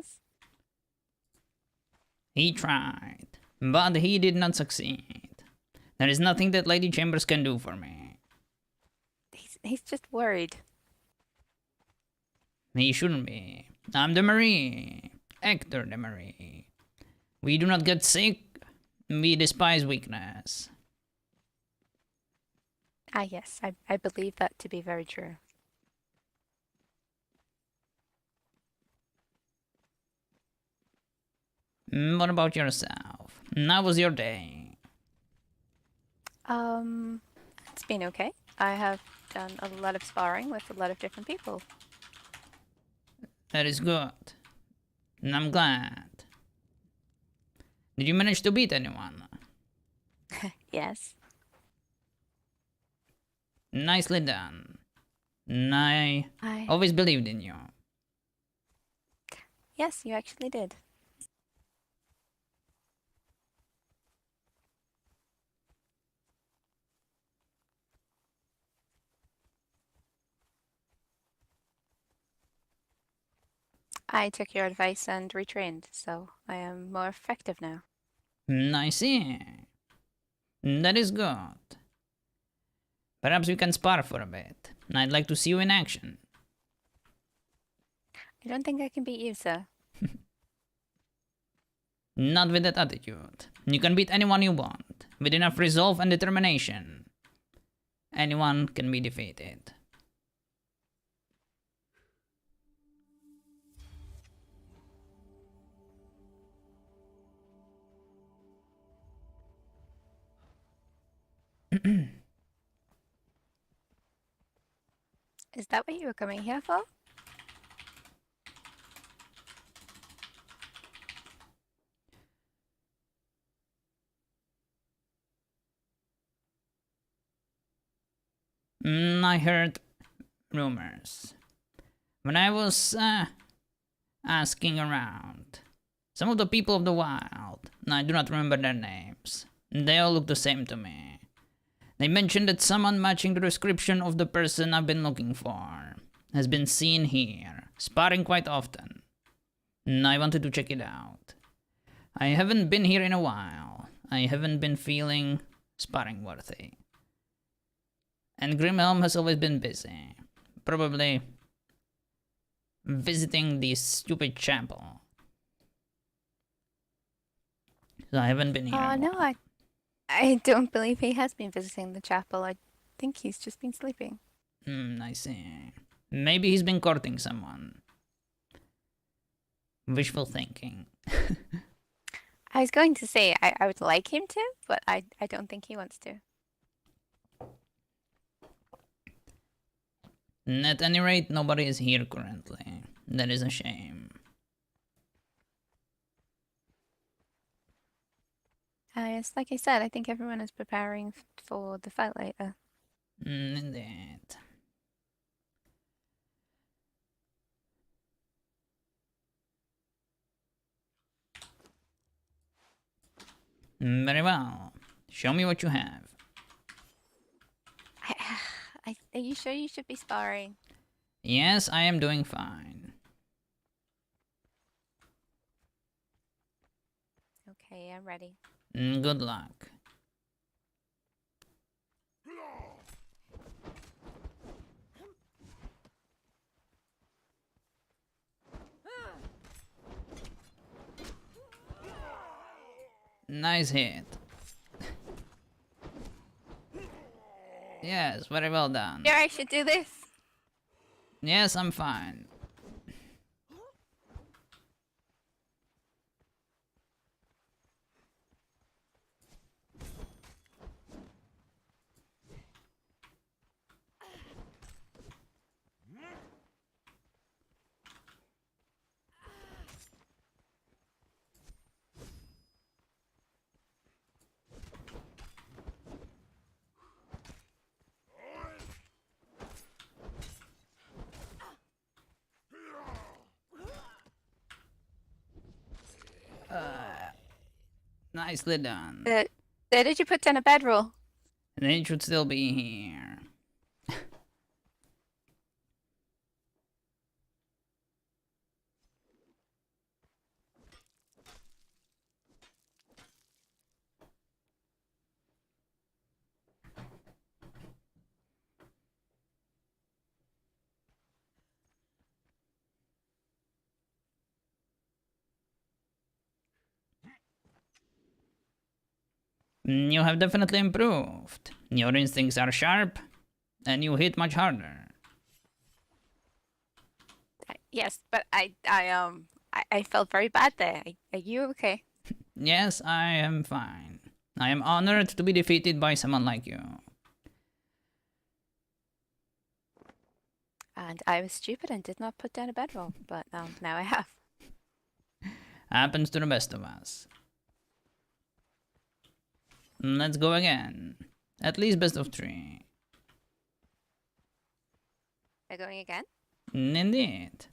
was. He tried, but he did not succeed. There is nothing that Lady Chambers can do for me. He's just worried. He shouldn't be. I'm de Maris. Ector de Maris. We do not get sick. We despise weakness. Ah, yes, I believe that to be very true. What about yourself? How was your day? It's been okay. I have done a lot of sparring with a lot of different people. That is good. And I'm glad. Did you manage to beat anyone? Yes. Nicely done. I I always believed in you. Yes, you actually did. I took your advice and retrained, so I am more effective now. I see. That is good. Perhaps we can spar for a bit. I'd like to see you in action. I don't think I can beat you, sir. Not with that attitude. You can beat anyone you want. With enough resolve and determination. Anyone can be defeated. Is that what you were coming here for? I heard rumors. When I was asking around, some of the people of the wild, I do not remember their names, they all look the same to me. They mentioned that someone matching the description of the person I've been looking for has been seen here, sparring quite often. I wanted to check it out. I haven't been here in a while. I haven't been feeling sparring worthy. And Grimhelm has always been busy. Probably visiting the stupid chapel. So I haven't been here. No, I don't believe he has been visiting the chapel. I think he's just been sleeping. I see. Maybe he's been courting someone. Wishful thinking. I was going to say I would like him to, but I don't think he wants to. At any rate, nobody is here currently. That is a shame. Yes, like I said, I think everyone is preparing for the fight later. Indeed. Very well. Show me what you have. Are you sure you should be sparring? Yes, I am doing fine. Okay, I'm ready. Good luck. Nice hit. Yes, very well done. Sure, I should do this. Yes, I'm fine. Nicely done. Where did you put down a bedroll? And it should still be here. You have definitely improved. Your instincts are sharp, and you hit much harder. Yes, but I felt very bad there. Are you okay? Yes, I am fine. I am honored to be defeated by someone like you. And I was stupid and did not put down a bedroll, but now I have. Happens to the best of us. Let's go again. At least best of 3. Are going again? Indeed.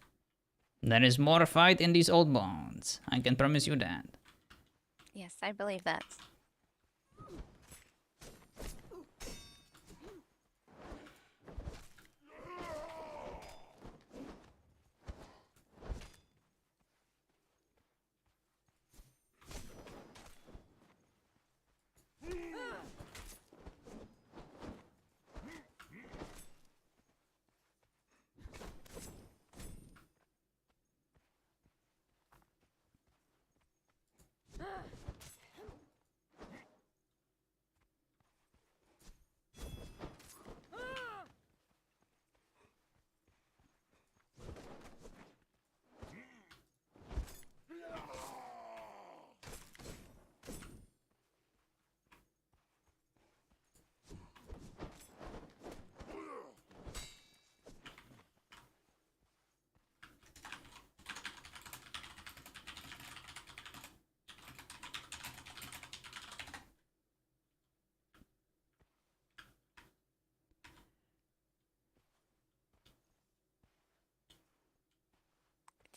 There is more fight in these old bones. I can promise you that. Yes, I believe that.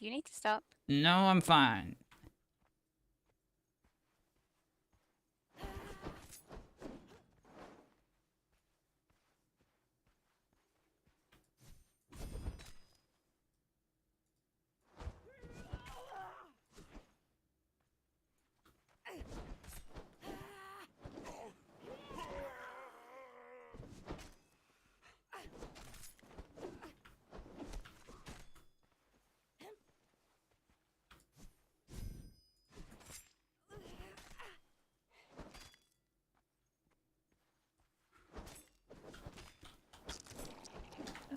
Do you need to stop? No, I'm fine.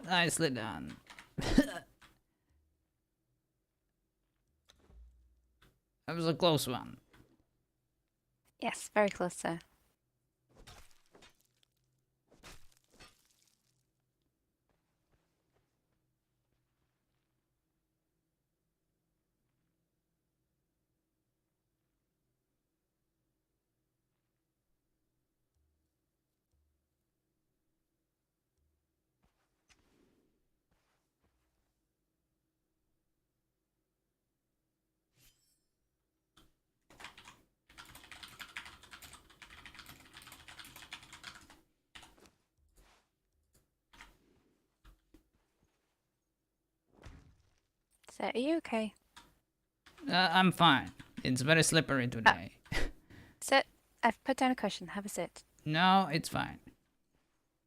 Nicely done. That was a close one. Yes, very close, sir. So, are you okay? I'm fine. It's very slippery today. Sit. I've put down a cushion. Have a sit. No, it's fine.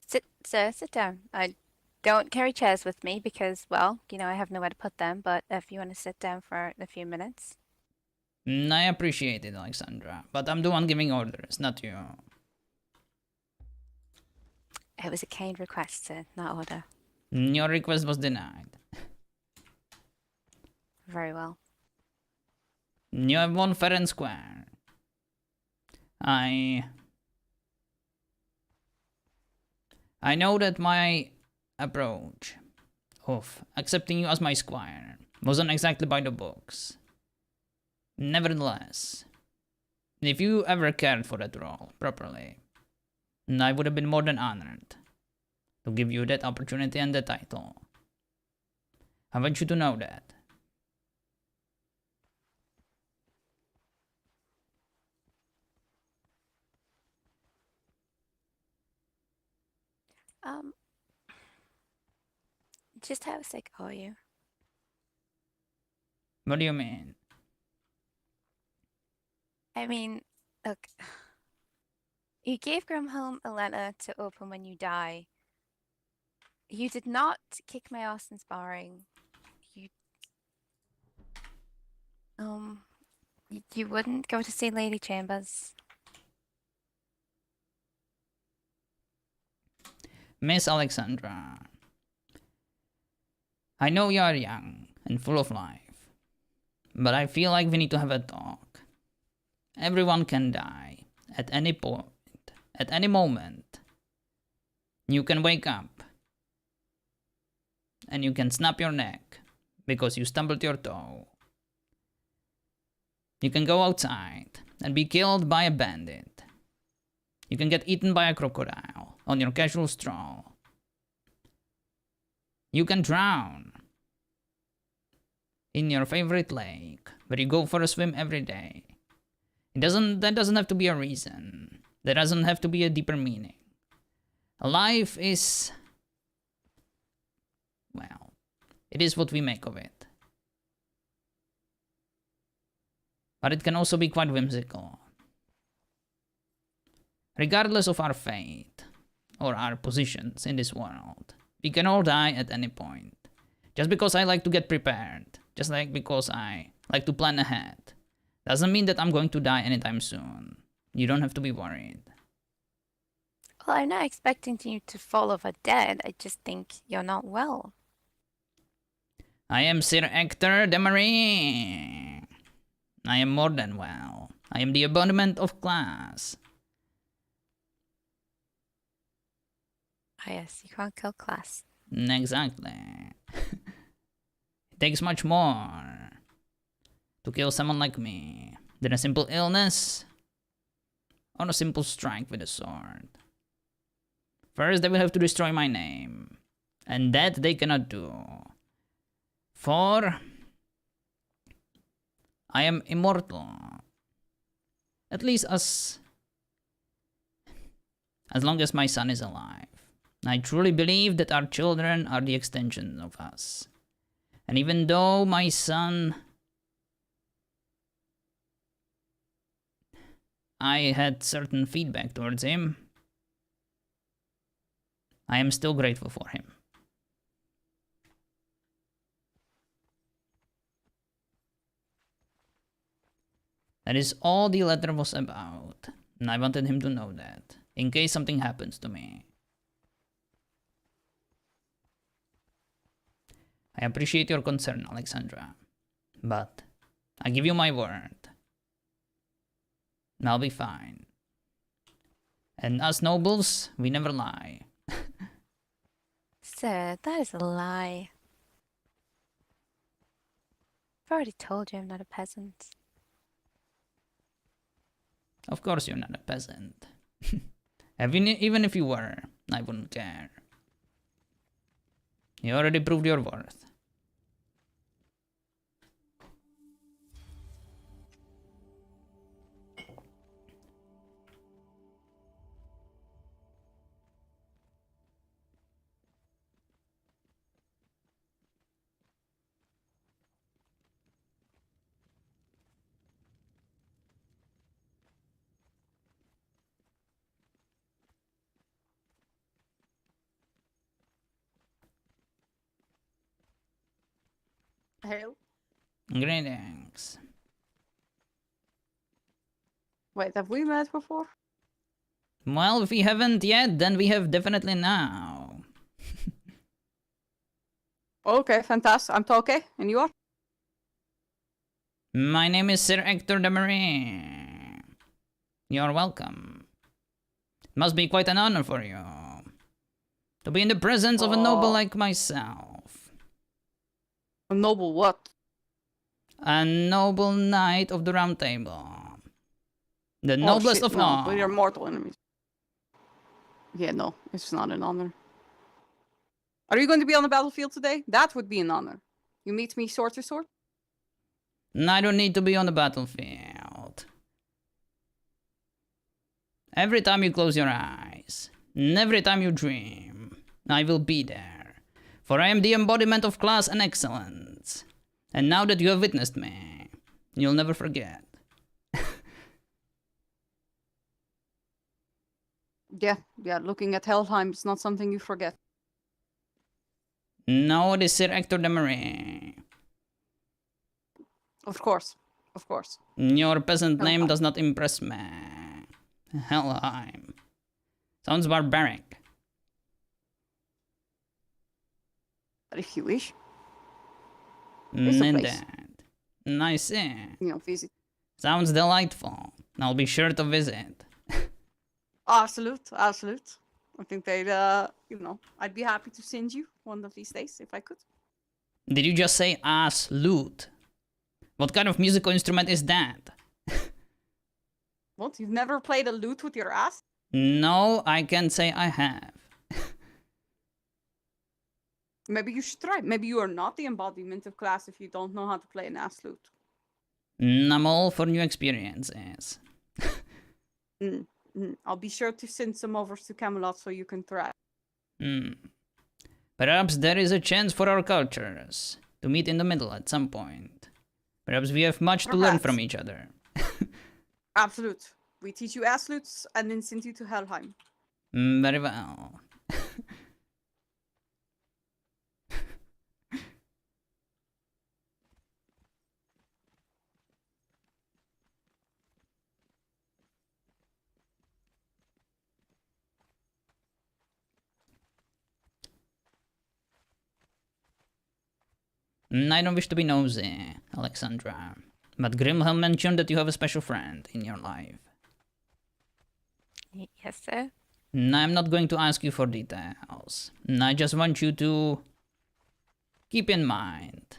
Sit, sir. Sit down. I don't carry chairs with me because, well, I have nowhere to put them. But if you want to sit down for a few minutes, I appreciate it, Alexandra, but I'm the one giving orders, not you. it was a kind request, sir, not order. Your request was denied. Very well. You have won fair and square. I know that my approach of accepting you as my squire wasn't exactly by the books. Nevertheless, if you ever cared for that role properly, I would have been more than honored to give you that opportunity and the title. I want you to know that. Um, just how sick are you? What do you mean? I mean, look, you gave Grimholm a letter to open when you die. You did not kick my ass in sparring. You, you wouldn't go to see Lady Chambers. Miss Alexandra, I know you are young and full of life, but I feel like we need to have a talk. Everyone can die at any point, at any moment. You can wake up and you can snap your neck because you stumbled your toe. You can go outside and be killed by a bandit. You can get eaten by a crocodile on your casual stroll. You can drown in your favorite lake where you go for a swim every day. That doesn't have to be a reason. There doesn't have to be a deeper meaning. Life is, well, it is what we make of it. But it can also be quite whimsical. Regardless of our fate or our positions in this world, we can all die at any point. Just because I like to get prepared, just like because I like to plan ahead, doesn't mean that I'm going to die anytime soon. You don't have to be worried. Well, I'm not expecting you to fall over dead. I just think you're not well. I am Sir Ector de Maris. I am more than well. I am the embodiment of class. Ah, yes, you can't kill class. Exactly. It takes much more to kill someone like me than a simple illness or a simple strike with a sword. First, they will have to destroy my name, and that they cannot do. For I am immortal. At least as long as my son is alive. I truly believe that our children are the extension of us. And even though my son, I had certain feedback towards him, I am still grateful for him. That is all the letter was about, and I wanted him to know that, in case something happens to me. I appreciate your concern, Alexandra, but I give you my word. I'll be fine. And us nobles, we never lie. Sir, that is a lie. I've already told you I'm not a peasant. Of course you're not a peasant. Even if you were, I wouldn't care. You already proved your worth. Hello? Greetings. Wait, have we met before? Well, if we haven't yet, then we have definitely now. Okay, fantastic. I'm ToO, and you are? My name is Sir Ector de Maris. You're welcome. It must be quite an honor for you to be in the presence of a noble like myself. A noble what? A noble knight of the Round Table. The noblest shit, of no, all. but you're mortal enemies. Yeah, no, it's not an honor. Are you going to be on the battlefield today? That would be an honor. You meet me sword to sword? I don't need to be on the battlefield. Every time you close your eyes, and every time you dream, I will be there. For I am the embodiment of class and excellence. And now that you have witnessed me, you'll never forget. Yeah, looking at Helheim is not something you forget. No, it is Sir Ector de Maris. Of course, of course. Your peasant name Helheim. does not impress me. Helheim. Sounds barbaric. if you wish. It's a place. Indeed. I see. Visit. Sounds delightful. I'll be sure to visit. Absolute. I think they'd, I'd be happy to send you one of these days if I could. Did you just say ass lute? What kind of musical instrument is that? What? You've never played a lute with your ass? No, I can't say I have. Maybe you should try. Maybe you are not the embodiment of class if you don't know how to play an ass lute. I'm all for new experiences. I'll be sure to send some over to Camelot so you can try. Perhaps there is a chance for our cultures to meet in the middle at some point. Perhaps we have much to learn from each other. Absolute. We teach you ass lutes and then send you to Helheim. Very well. I don't wish to be nosy, Alexandra, but Grimhelm mentioned that you have a special friend in your life. Yes, sir. I'm not going to ask you for details. I just want you to keep in mind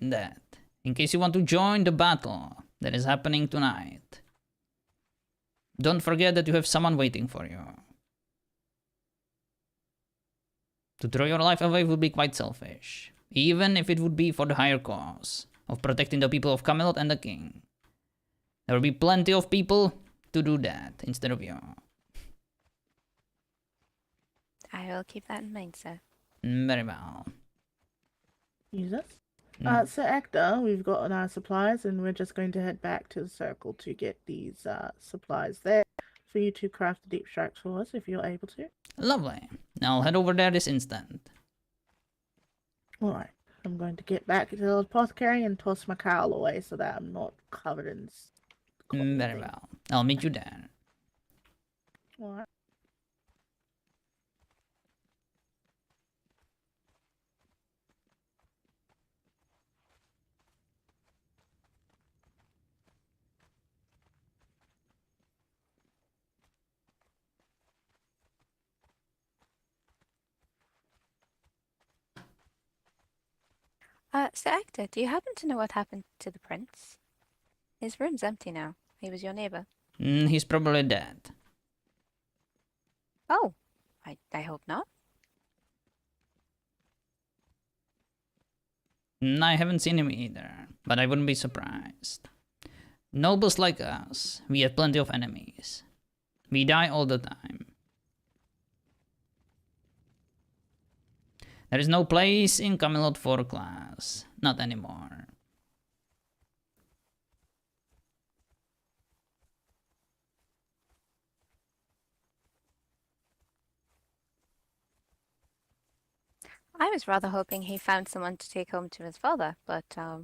that in case you want to join the battle that is happening tonight, don't forget that you have someone waiting for you. To throw your life away would be quite selfish, even if it would be for the higher cause of protecting the people of Camelot and the king. There will be plenty of people to do that instead of you. I will keep that in mind, sir. Very well. Jesus. Sir Ector, we've got our supplies and we're just going to head back to the circle to get these supplies there for you to craft the deep strikes for us if you're able to. Lovely. I'll head over there this instant. Alright. I'm going to get back to the apothecary and toss my cowl away so that I'm not covered in Very well. I'll meet you there. Alright. Sir Ector, do you happen to know what happened to the prince? His room's empty now. He was your neighbor. He's probably dead. Oh, I hope not. I haven't seen him either, but I wouldn't be surprised. Nobles like us, we have plenty of enemies. We die all the time. There is no place in Camelot for class. Not anymore. I was rather hoping he found someone to take home to his father, but I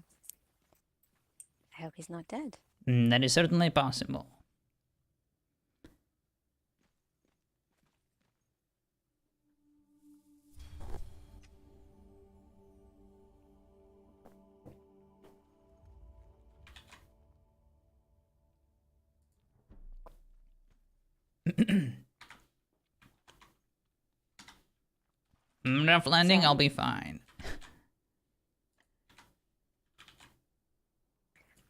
hope he's not dead. That is certainly possible. Rough landing, I'll be fine.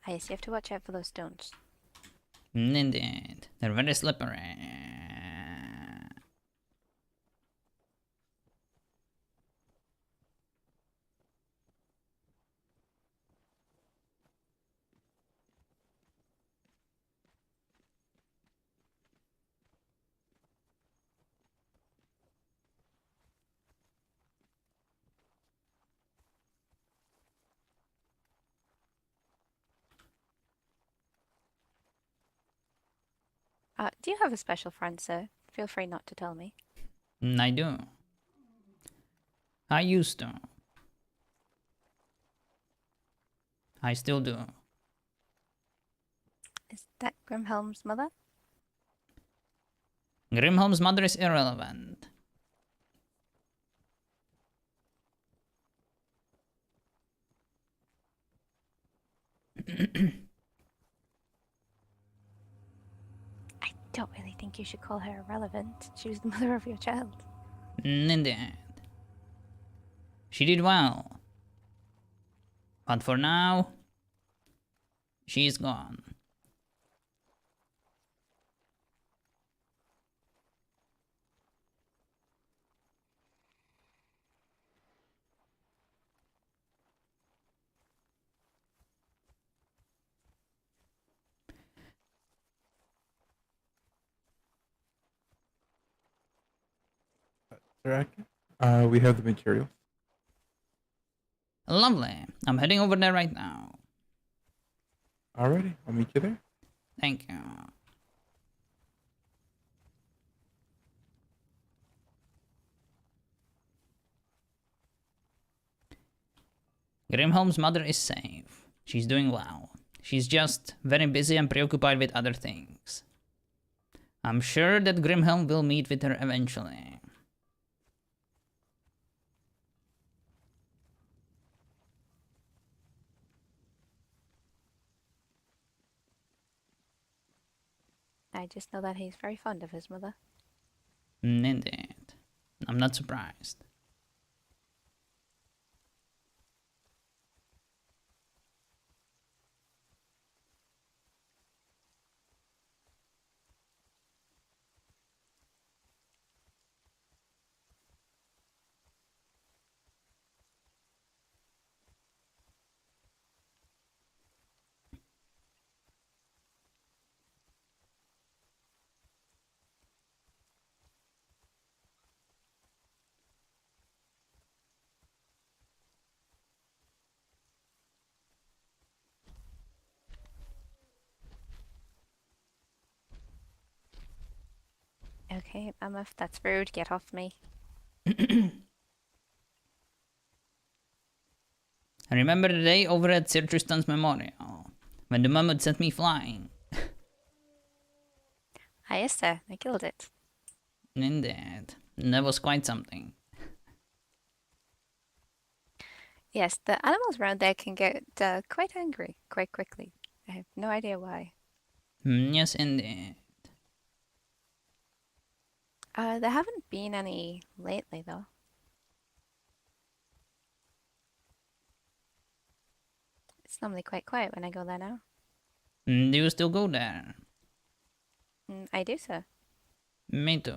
Yes, you have to watch out for those stones. Indeed. They're very slippery. Do you have a special friend, sir? Feel free not to tell me. I do. I used to. I still do. Is that Grimhelm's mother? Grimhelm's mother is irrelevant. I don't really think you should call her irrelevant. She was the mother of your child. Indeed. She did well. But for now, she's gone. Sir Ector, we have the materials. Lovely. I'm heading over there right now. Alrighty, I'll meet you there. Thank you. Grimholm's mother is safe. She's doing well. She's just very busy and preoccupied with other things. I'm sure that Grimhelm will meet with her eventually. I just know that he's very fond of his mother. Indeed. I'm not surprised. Okay, Mammoth, that's rude. Get off me. I remember the day over at Sir Tristan's memorial, when the mammoth sent me flying. Ah, yes, sir. I killed it. Indeed. That was quite something. Yes, the animals around there can get quite angry quite quickly. I have no idea why. Yes, indeed. There haven't been any lately, though. It's normally quite quiet when I go there now. Do you still go there? I do, sir. Me too.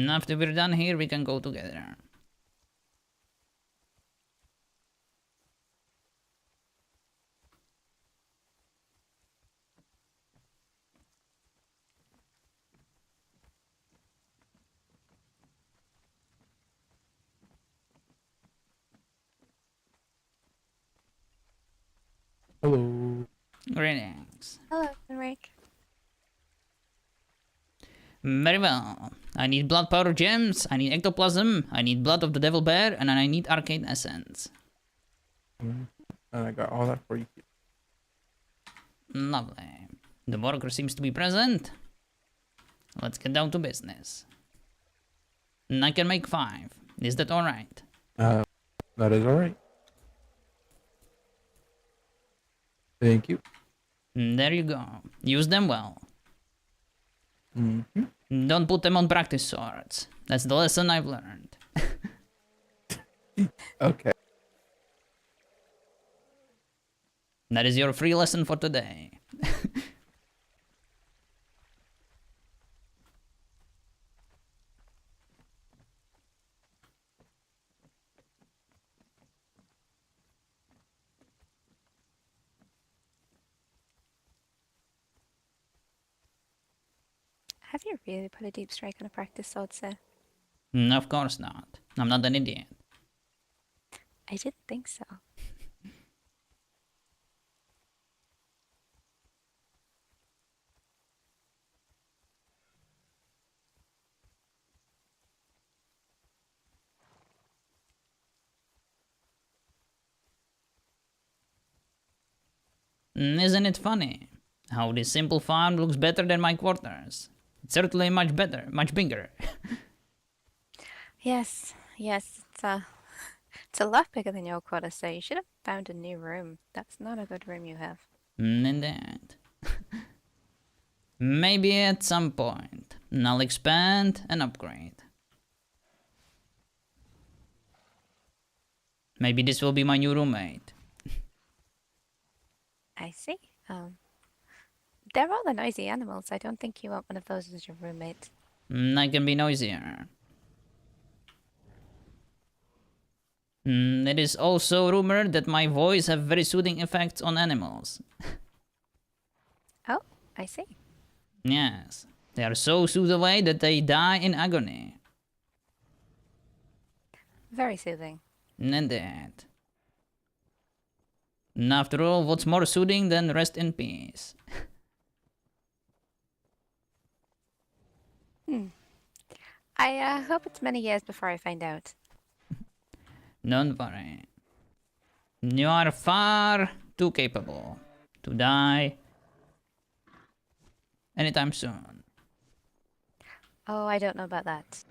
After we're done here, we can go together. Hello. Greetings. Hello, Henrik. Very well. I need blood powder gems, I need ectoplasm, I need blood of the devil bear, and I need arcane essence. And I got all that for you. Lovely. The worker seems to be present. Let's get down to business. I can make 5. Is that alright? That is alright. Thank you. There you go. Use them well. Mm-hmm. Don't put them on practice swords. That's the lesson I've learned. Okay. That is your free lesson for today. Have you really put a deep strike on a practice sword, sir? Of course not. I'm not an idiot. I didn't think so. Isn't it funny? How this simple farm looks better than my quarters. It's certainly much better, much bigger. Yes, it's a lot bigger than your quarter, so you should have found a new room. That's not a good room you have. Indeed. Maybe at some point. I'll expand and upgrade. Maybe this will be my new roommate. I see. They're all the noisy animals. I don't think you want one of those as your roommate. I can be noisier. It is also rumored that my voice have very soothing effects on animals. Oh, I see. Yes, they are so soothed away that they die in agony. Very soothing. Indeed. And after all, what's more soothing than rest in peace? I hope it's many years before I find out. Don't worry. You are far too capable to die anytime soon. Oh, I don't know about that.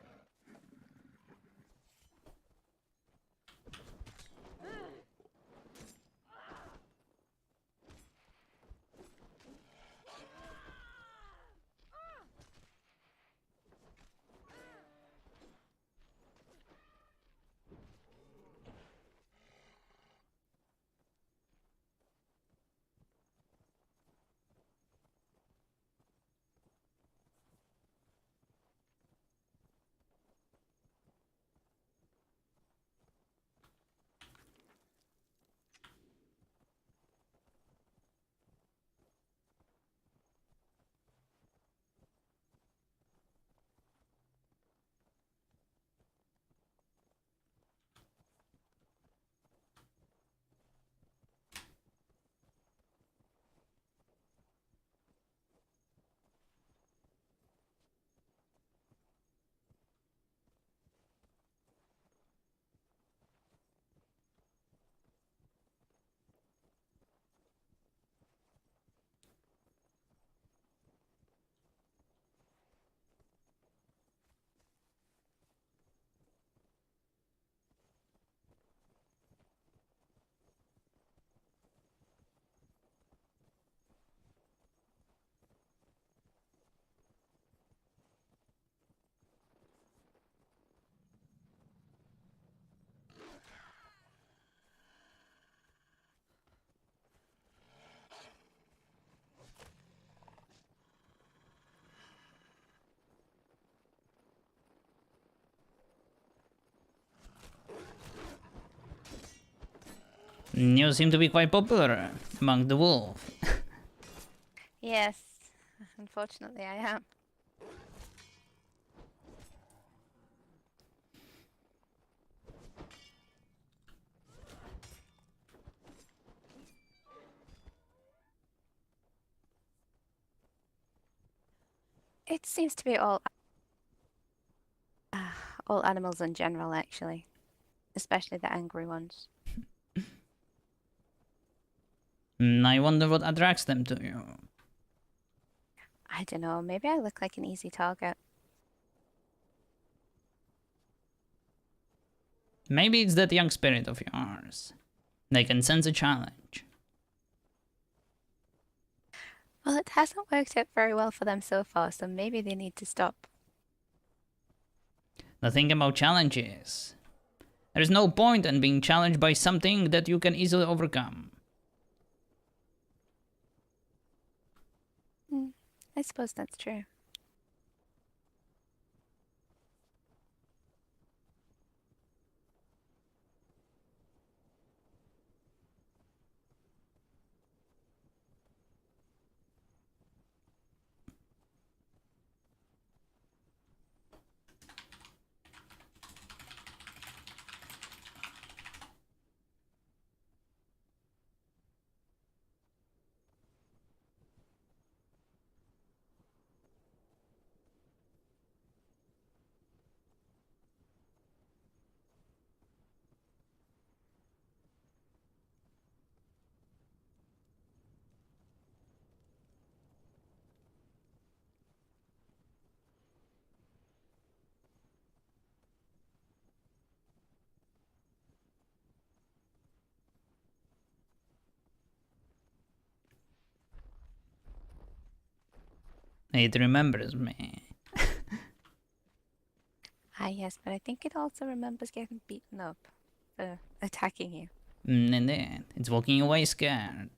You seem to be quite popular among the wolf. Yes, unfortunately I am. It seems to be all animals in general, actually, especially the angry ones. I wonder what attracts them to you. I don't know, maybe I look like an easy target. Maybe it's that young spirit of yours. They can sense a challenge. Well, it hasn't worked out very well for them so far, so maybe they need to stop. The thing about challenge is, there's no point in being challenged by something that you can easily overcome. I suppose that's true. It remembers me. Ah, yes, but I think it also remembers getting beaten up for attacking you. Indeed. It's walking away scared.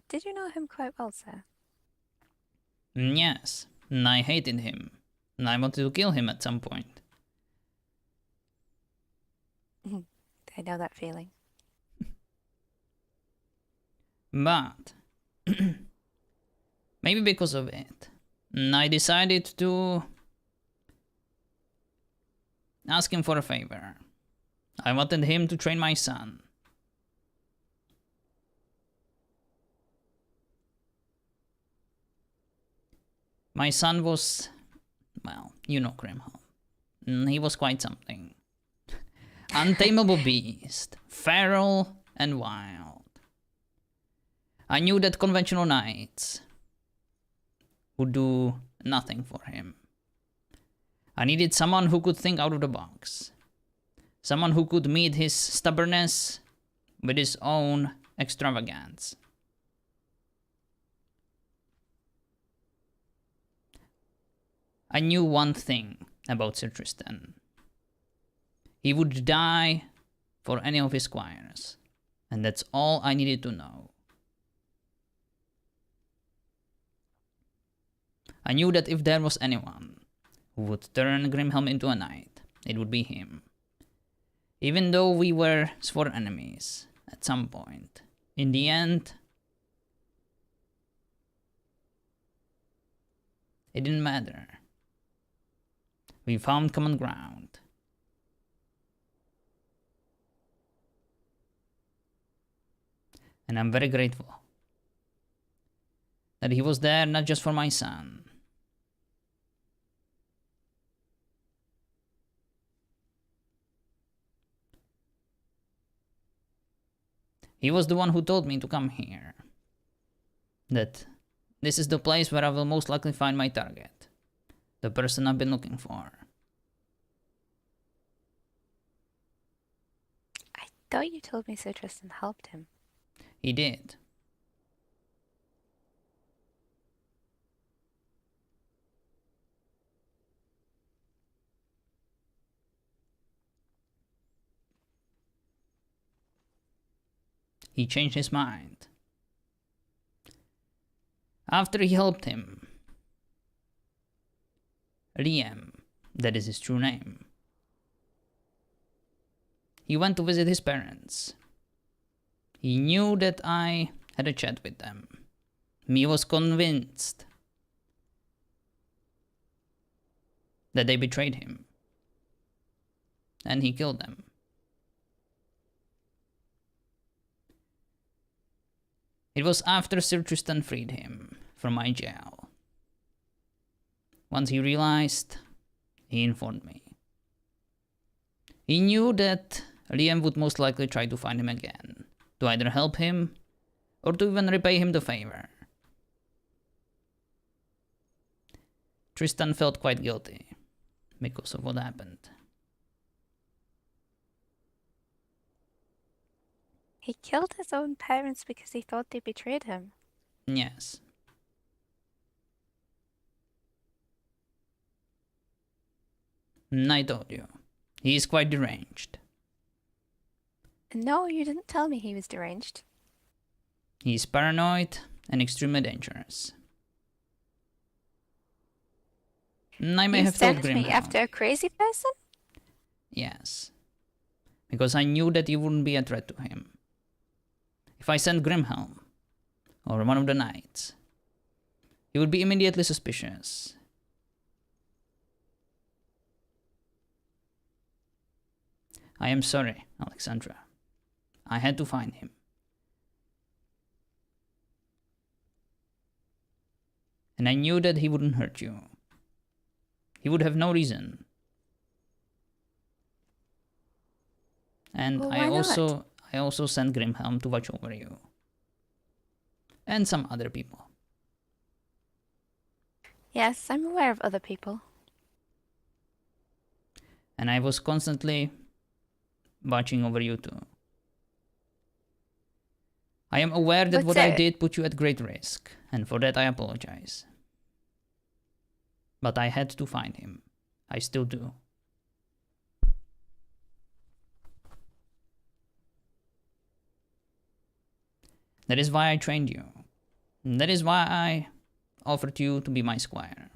Did you know him quite well, sir? Yes, I hated him. I wanted to kill him at some point. I know that feeling. But maybe because of it, I decided to ask him for a favor. I wanted him to train my son. My son was, well, you know Grimholm. He was quite something. Untamable beast, feral and wild. I knew that conventional knights would do nothing for him. I needed someone who could think out of the box. Someone who could meet his stubbornness with his own extravagance. I knew one thing about Sir Tristan. He would die for any of his squires, and that's all I needed to know. I knew that if there was anyone who would turn Grimhelm into a knight, it would be him. Even though we were sworn enemies at some point, in the end, it didn't matter. We found common ground. And I'm very grateful that he was there not just for my son. He was the one who told me to come here. That this is the place where I will most likely find my target. The person I've been looking for. I thought you told me Sir Tristan helped him. He did. He changed his mind. After he helped him, Liam, that is his true name, he went to visit his parents. He knew that I had a chat with them. He was convinced that they betrayed him. And he killed them. It was after Sir Tristan freed him from my jail. Once he realized, he informed me. He knew that Liam would most likely try to find him again, to either help him or to even repay him the favor. Tristan felt quite guilty because of what happened. He killed his own parents because he thought they betrayed him. Yes. I told you, he is quite deranged. No, you didn't tell me he was deranged. He is paranoid and extremely dangerous. I may You have told sent me Grimhelm. after a crazy person? Yes. Because I knew that you wouldn't be a threat to him. If I sent Grimhelm, or one of the knights, he would be immediately suspicious. I am sorry, Alexandra. I had to find him. And I knew that he wouldn't hurt you. He would have no reason. And Well, I why not? also sent Grimhelm to watch over you. And some other people. Yes, I'm aware of other people. And I was constantly watching over you too. I am aware that But what I sir- did put you at great risk, and for that I apologize. But I had to find him. I still do. That is why I trained you. And that is why I offered you to be my squire.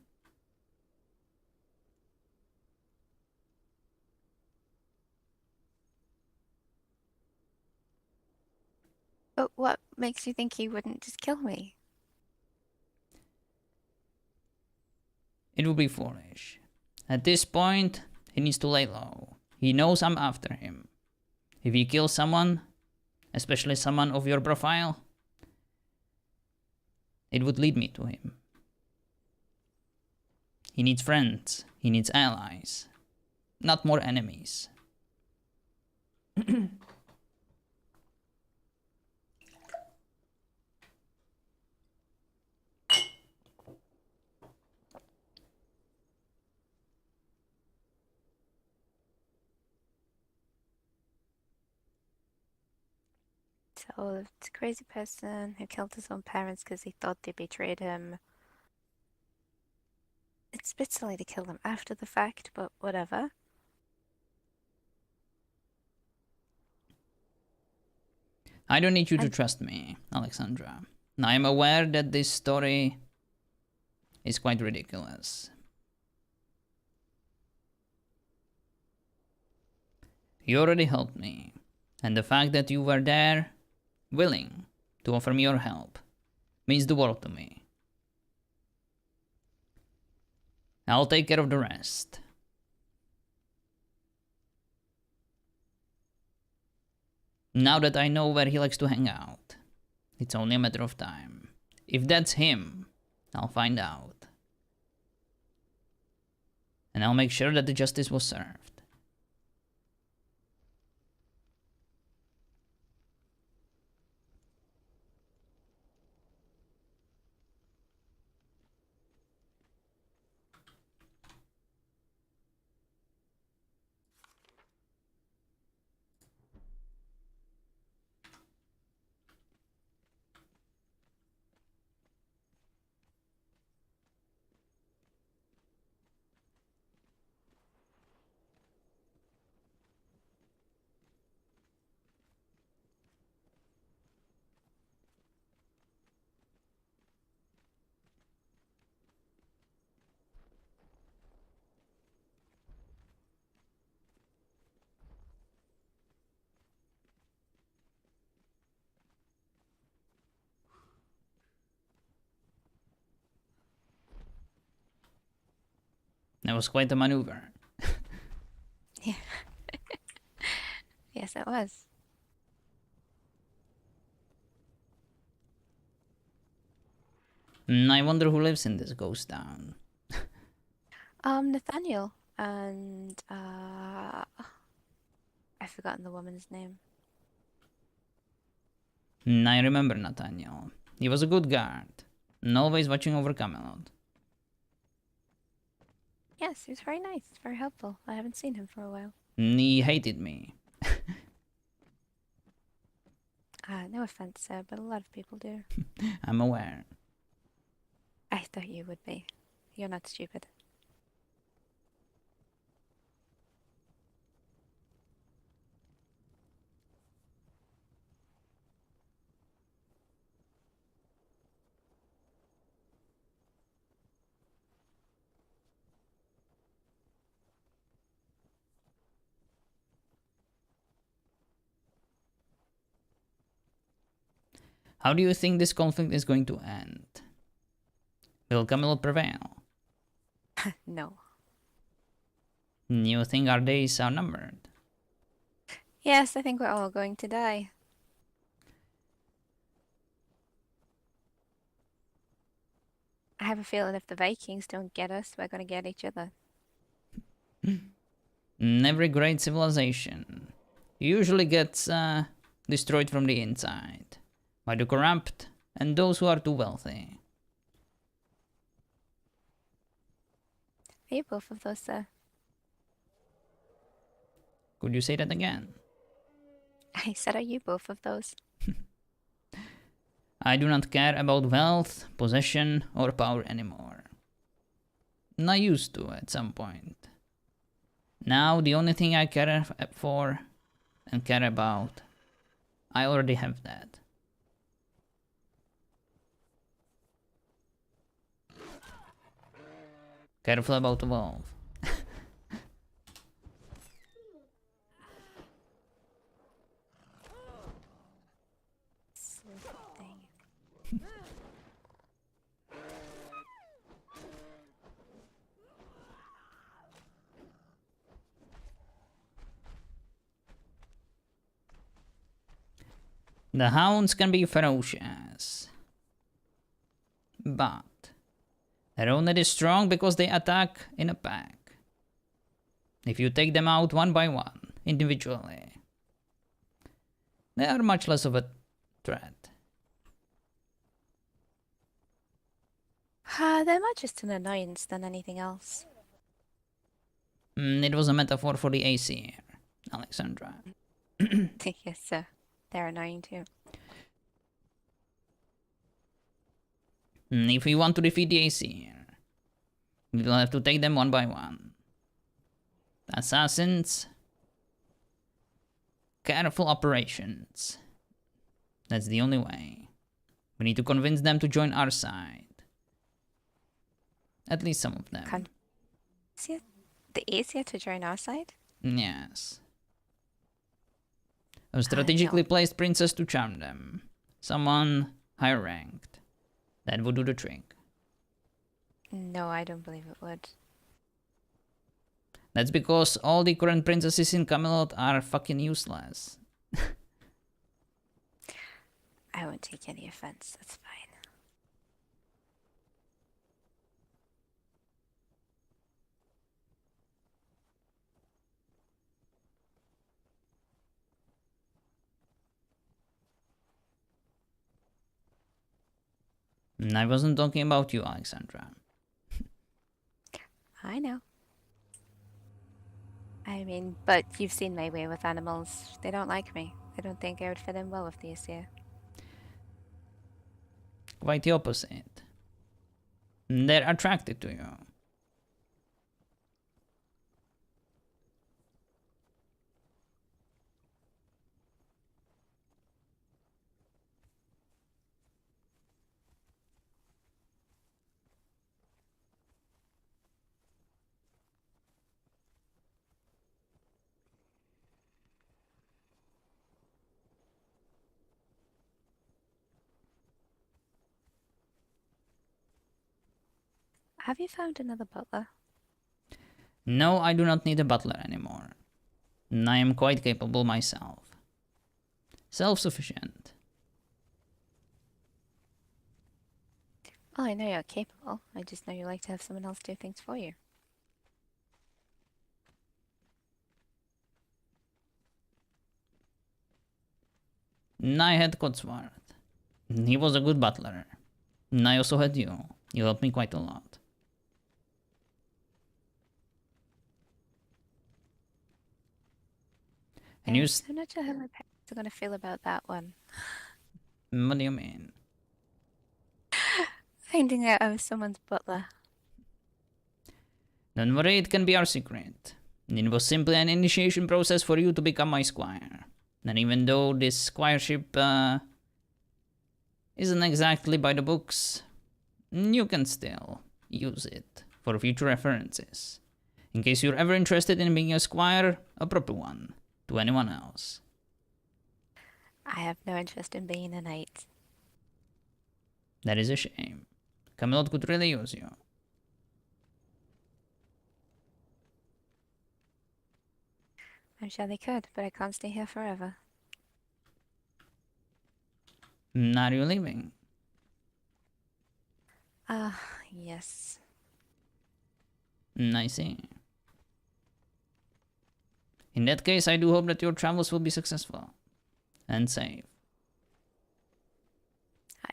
But what makes you think he wouldn't just kill me? It would be foolish. At this point, he needs to lay low. He knows I'm after him. If he kills someone, especially someone of your profile, it would lead me to him. He needs friends. He needs allies. Not more enemies. So it's a crazy person who killed his own parents because he thought they betrayed him. It's a bit silly to kill them after the fact, but whatever. I don't need you to trust me, Alexandra. I am aware that this story is quite ridiculous. You already helped me, and the fact that you were there, willing to offer me your help, means the world to me. I'll take care of the rest. Now that I know where he likes to hang out, it's only a matter of time. If that's him, I'll find out. And I'll make sure that the justice was served. That was quite a maneuver. Yeah. Yes, it was. I wonder who lives in this ghost town. Nathaniel and I've forgotten the woman's name. I remember Nathaniel. He was a good guard, and always watching over Camelot. Yes, he was very nice, very helpful. I haven't seen him for a while. He hated me. No offense, sir, but a lot of people do. I'm aware. I thought you would be. You're not stupid. How do you think this conflict is going to end? Will Camelot prevail? No. You think our days are numbered? Yes, I think we're all going to die. I have a feeling if the Vikings don't get us, we're gonna get each other. Every great civilization usually gets destroyed from the inside by the corrupt and those who are too wealthy. Are you both of those, sir? Could you say that again? I said, are you both of those? I do not care about wealth, possession, or power anymore. I used to at some point. Now the only thing I care for and care about, I already have that. Careful about the wolf. Dang. The hounds can be ferocious, but they're only this strong because they attack in a pack. If you take them out one by one, individually, they are much less of a threat. They're more just an annoyance than anything else. It was a metaphor for the AC, Alexandra. Yes, sir. They're annoying too. If we want to defeat the AC, we will have to take them one by one. Assassins. Careful operations. That's the only way. We need to convince them to join our side. At least some of them. The easier to join our side? Yes. A strategically no. placed princess to charm them. Someone higher ranked. That would do the trick. No, I don't believe it would. That's because all the current princesses in Camelot are fucking useless. I won't take any offense. That's fine. I wasn't talking about you, Alexandra. I know. I mean, but you've seen my way with animals. They don't like me. They don't think I would fit in well with these here. Quite the opposite. They're attracted to you. Have you found another butler? No, I do not need a butler anymore. I am quite capable myself. Self-sufficient. Well, I know you're capable. I just know you like to have someone else do things for you. I had Codsworth. He was a good butler. I also had you. You helped me quite a lot. And you... I'm not sure how my parents are going to feel about that one. What do you mean? Finding out I was someone's butler. Don't worry, it can be our secret. It was simply an initiation process for you to become my squire. And even though this squireship isn't exactly by the books, you can still use it for future references. In case you're ever interested in being a squire, a proper one, to anyone else. I have no interest in being a knight. That is a shame. Camelot could really use you. I'm sure they could, but I can't stay here forever. Are you leaving? Ah, yes. I see. In that case, I do hope that your travels will be successful and safe.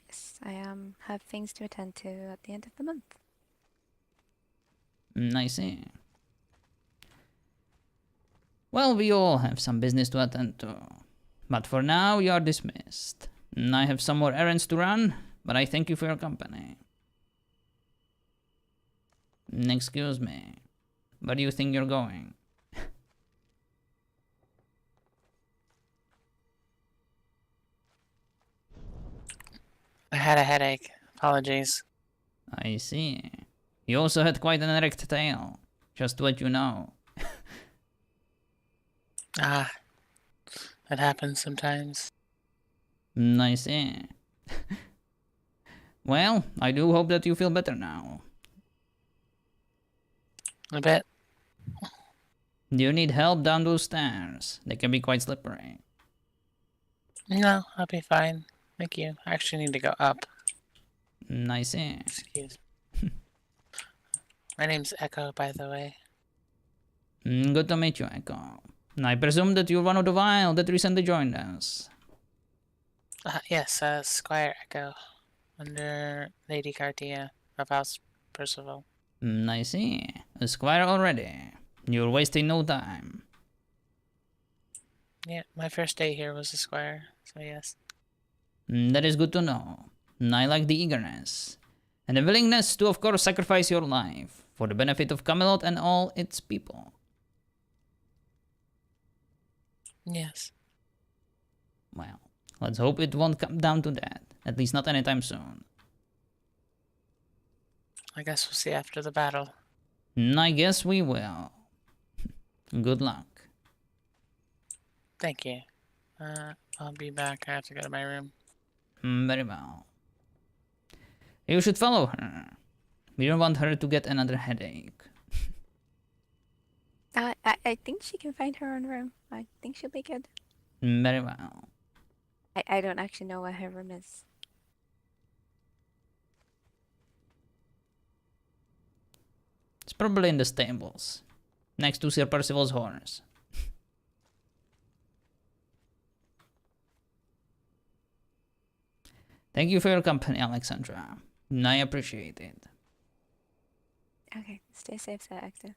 Yes, I have things to attend to at the end of the month. I see. Well, we all have some business to attend to. But for now, you are dismissed. I have some more errands to run, but I thank you for your company. Excuse me. Where do you think you're going? I had a headache. Apologies. I see. You also had quite an erect tail. Just to let you know. Ah, it happens sometimes. I see. Well, I do hope that you feel better now. A bit. Do you need help down those stairs? They can be quite slippery. No, I'll be fine. Thank you. I actually need to go up. I see. Excuse me. My name's Echo, by the way. Good to meet you, Echo. I presume that you're one of the wild that recently joined us. Yes, Squire Echo. Under Lady Cartia of House Percival. I see. A squire already. You're wasting no time. Yeah, my first day here was a squire, so yes. That is good to know. I like the eagerness. And the willingness to, of course, sacrifice your life for the benefit of Camelot and all its people. Yes. Well, let's hope it won't come down to that. At least not anytime soon. I guess we'll see after the battle. I guess we will. Good luck. Thank you. I'll be back. I have to go to my room. Very well. You should follow her. We don't want her to get another headache. I think she can find her own room. I think she'll be good. Very well. I don't actually know where her room is. It's probably in the stables. Next to Sir Percival's horse. Thank you for your company, Alexandra. I appreciate it. Okay, stay safe, Sir Ector.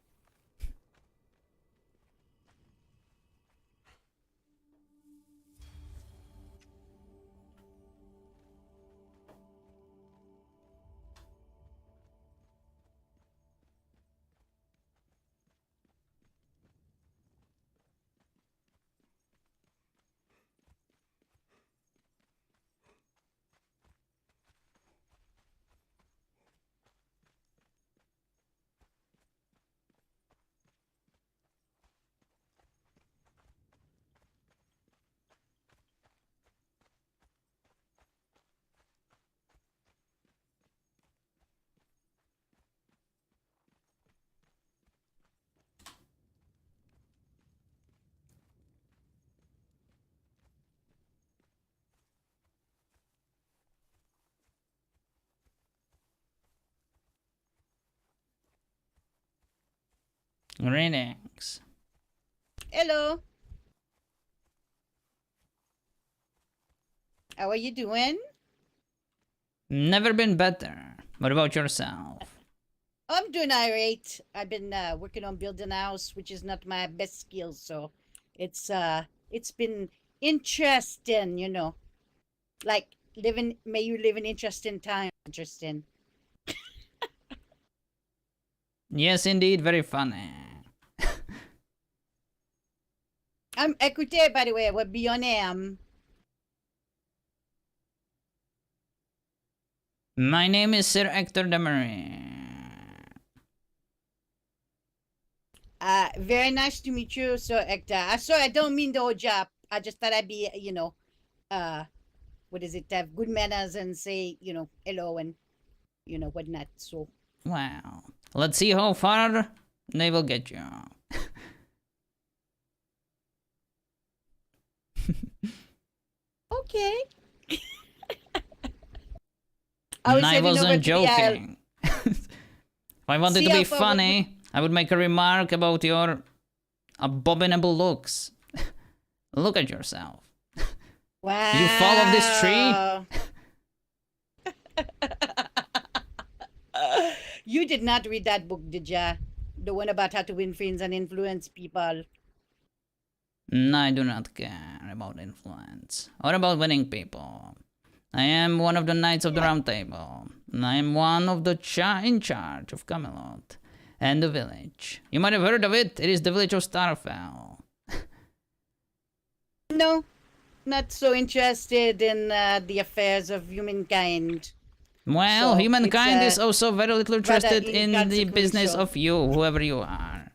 Greetings. Hello. How are you doing? Never been better. What about yourself? I'm doing alright. I've been working on building a house, which is not my best skill, so it's been interesting, you know. Like may you live in interesting time. Interesting. Yes, indeed, very funny. I'm Equity, by the way. What be your name? My name is Sir Ector de Maris. Very nice to meet you, Sir Ector. Sorry, I don't mean the whole job. I just thought I'd be, you know, what is it, have good manners and say, hello and, whatnot. So, Well, let's see how far they will get you. okay. I heading over wasn't to the aisle. joking. If I wanted See to how be far would funny, I would make a remark about your abominable looks. Look at yourself. Wow. You fall off this tree? You did not read that book, did ya? The one about how to win friends and influence people. I do not care about influence or about winning people. I am one of the Knights of the Round Table. I am one of the in charge of Camelot and the village. You might have heard of it. It is the village of Starfell. No, not so interested in the affairs of humankind. Well, So, humankind it's, is also very little interested in the business inconsequential. of you, whoever you are.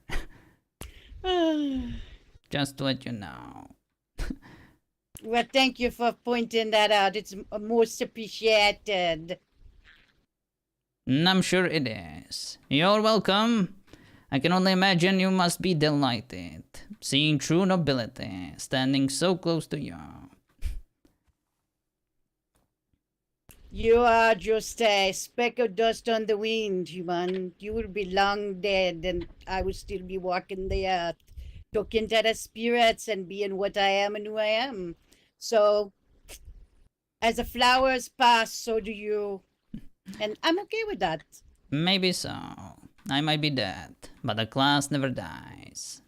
Just to let you know. Well, thank you for pointing that out. It's most appreciated. I'm sure it is. You're welcome. I can only imagine you must be delighted, seeing true nobility standing so close to you. You are just a speck of dust on the wind, human. You will be long dead, and I will still be walking the earth, talking to the spirits and being what I am and who I am. So, as the flowers pass, so do you. And I'm okay with that. Maybe so. I might be dead, but the class never dies.